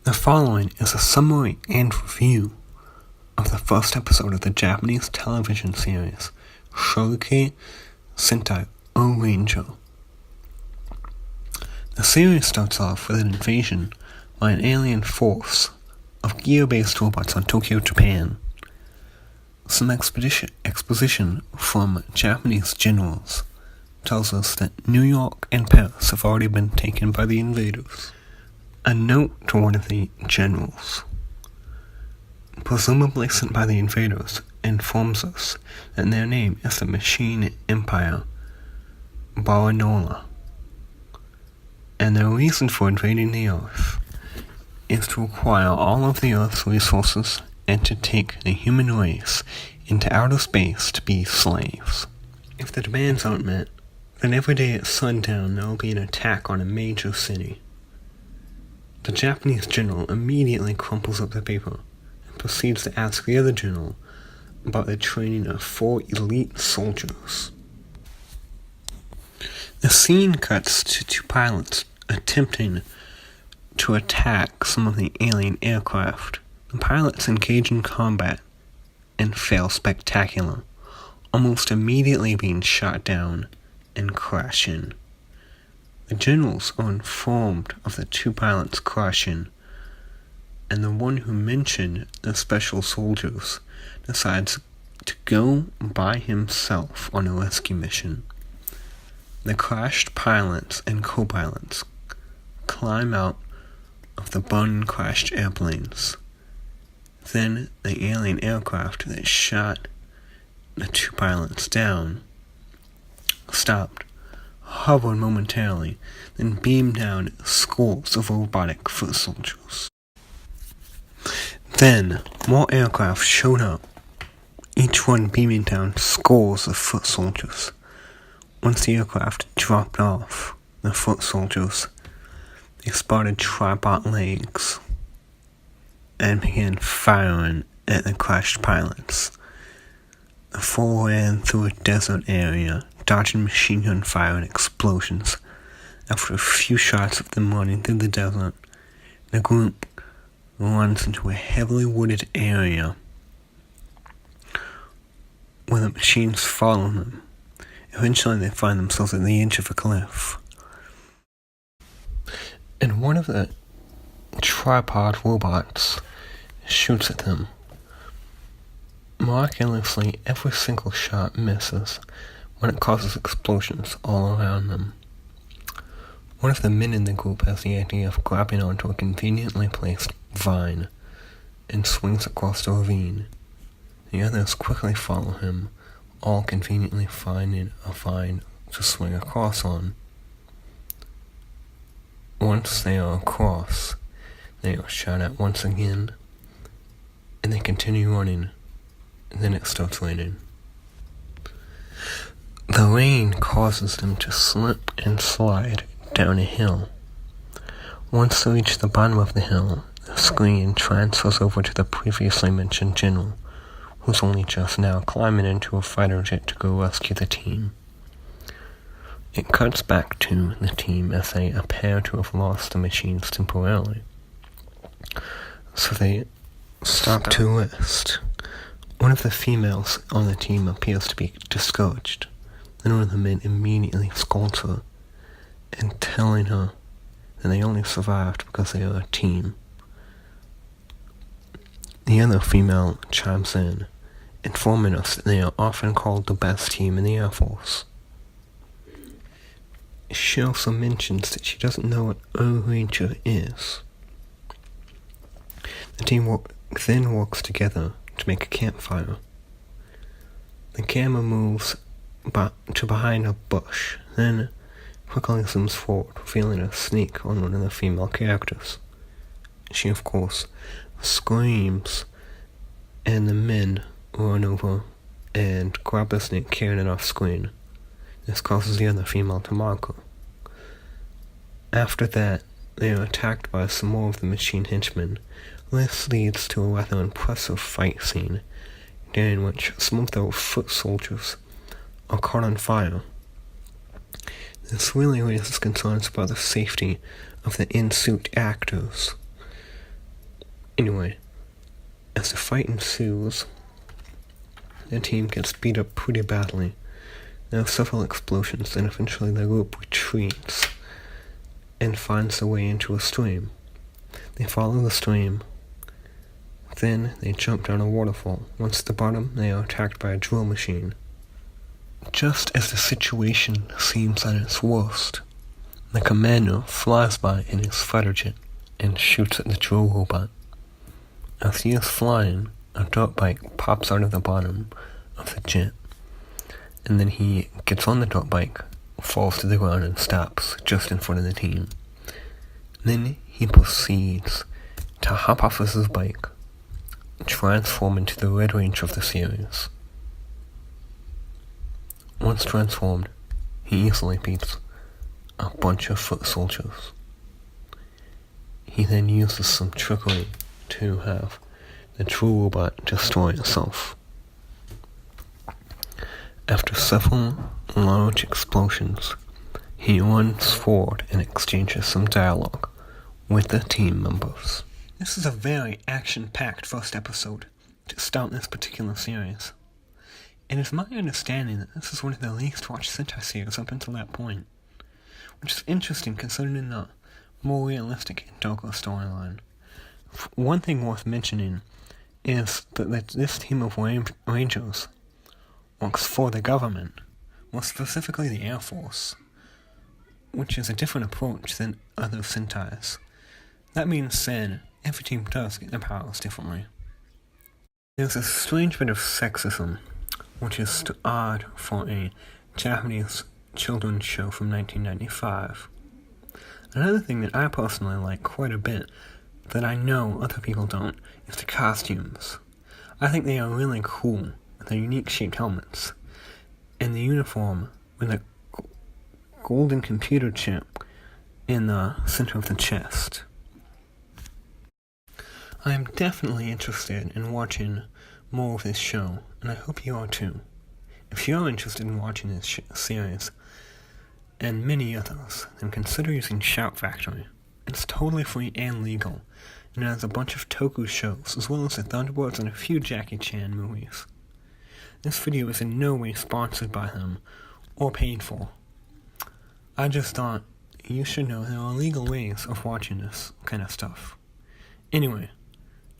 The following is a summary and review of the first episode of the Japanese television series, chouriki Sentai Ohranger. The series starts off with an invasion by an alien force of gear-based robots on Tokyo, Japan. Some exposition from Japanese generals tells us that New York and Paris have already been taken by the invaders. A note to one of the generals, presumably sent by the invaders, informs us that their name is the Machine Empire Baranola, and their reason for invading the Earth is to acquire all of the Earth's resources and to take the human race into outer space to be slaves. If the demands aren't met, then every day at sundown there will be an attack on a major city. The Japanese general immediately crumples up the paper and proceeds to ask the other general about the training of 4 elite soldiers. The scene cuts to 2 pilots attempting to attack some of the alien aircraft. The pilots engage in combat and fail spectacularly, almost immediately being shot down and crashing. The generals are informed of the 2 pilots crashing, and the one who mentioned the special soldiers decides to go by himself on a rescue mission. The crashed pilots and co-pilots climb out of the crashed airplanes. Then the alien aircraft that shot the 2 pilots down stopped, hovered momentarily, then beamed down scores of robotic foot soldiers. Then more aircraft showed up, each one beaming down scores of foot soldiers. Once the aircraft dropped off the foot soldiers, they spotted tripod legs and began firing at the crashed pilots. The 4 ran through a desert area, dodging machine gun fire and explosions. After a few shots of them running through the desert, the group runs into a heavily wooded area where the machines follow them. Eventually they find themselves at the edge of a cliff, and one of the tripod robots shoots at them. Miraculously, every single shot misses when it causes explosions all around them. One of the men in the group has the idea of grabbing onto a conveniently placed vine and swings across the ravine. The others quickly follow him, all conveniently finding a vine to swing across on. Once they are across, they are shot at once again, and they continue running, and then it starts raining. The rain causes them to slip and slide down a hill. Once they reach the bottom of the hill, the screen transfers over to the previously mentioned general, who's only just now climbing into a fighter jet to go rescue the team. It cuts back to the team as they appear to have lost the machines temporarily. So they stop to rest. One of the females on the team appears to be discouraged. Then one of the men immediately scolds her and telling her that they only survived because they are a team. The other female chimes in, informing us that they are often called the best team in the Air Force. She also mentions that she doesn't know what Ohranger is. The team then works together to make a campfire. The camera moves to behind a bush, then quickly zooms forward, revealing a snake on one of the female characters. She, of course, screams, and the men run over and grab the snake, carrying it off screen. This causes the other female to mock her. After that, they are attacked by some more of the machine henchmen. This leads to a rather impressive fight scene, during which some of the foot soldiers are caught on fire. This really raises concerns about the safety of the in-suit actors. Anyway, as the fight ensues, the team gets beat up pretty badly. There are several explosions, and eventually the group retreats and finds their way into a stream. They follow the stream. Then they jump down a waterfall. Once at the bottom, they are attacked by a drill machine. Just as the situation seems at its worst, the commander flies by in his fighter jet and shoots at the drill robot. As he is flying, a dirt bike pops out of the bottom of the jet, and then he gets on the dirt bike, falls to the ground, and stops just in front of the team. Then he proceeds to hop off of his bike, transform into the Red Ranger of the series. Once transformed, he easily beats a bunch of foot soldiers. He then uses some trickery to have the true robot destroy itself. After several large explosions, he runs forward and exchanges some dialogue with the team members. This is a very action-packed first episode to start this particular series. It is my understanding that this is one of the least watched Sentai series up until that point, which is interesting considering the more realistic and darker storyline. One thing worth mentioning is that this team of Rangers works for the government, more specifically the Air Force, which is a different approach than other Sentais. That being said, every team does get their powers differently. There's a strange bit of sexism, which is odd for a Japanese children's show from 1995. Another thing that I personally like quite a bit, that I know other people don't, is the costumes. I think they are really cool, with their unique shaped helmets, and the uniform with a golden computer chip in the center of the chest. I am definitely interested in watching more of this show, and I hope you are too. If you are interested in watching this series, and many others, then consider using Shout Factory. It's totally free and legal, and it has a bunch of Toku shows, as well as the Thunderbirds and a few Jackie Chan movies. This video is in no way sponsored by them, or paid for. I just thought you should know there are legal ways of watching this kind of stuff. Anyway,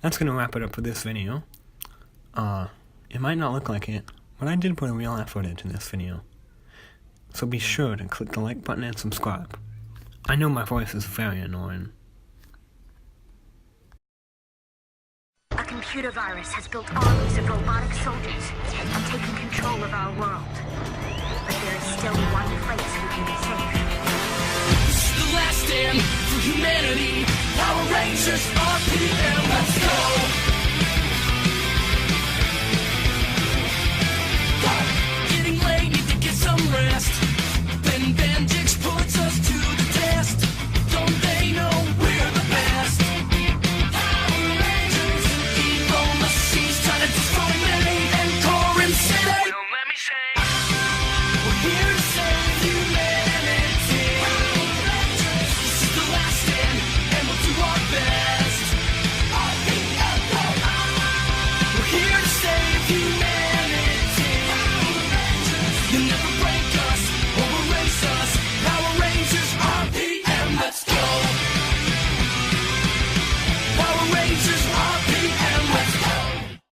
that's going to wrap it up for this video. It might not look like it, but I did put a real effort into this video. So be sure to click the like button and subscribe. I know my voice is very annoying. A computer virus has built armies of robotic soldiers and taken control of our world. But there is still one place we can be safe. This is the last stand for humanity. Power Rangers RPM.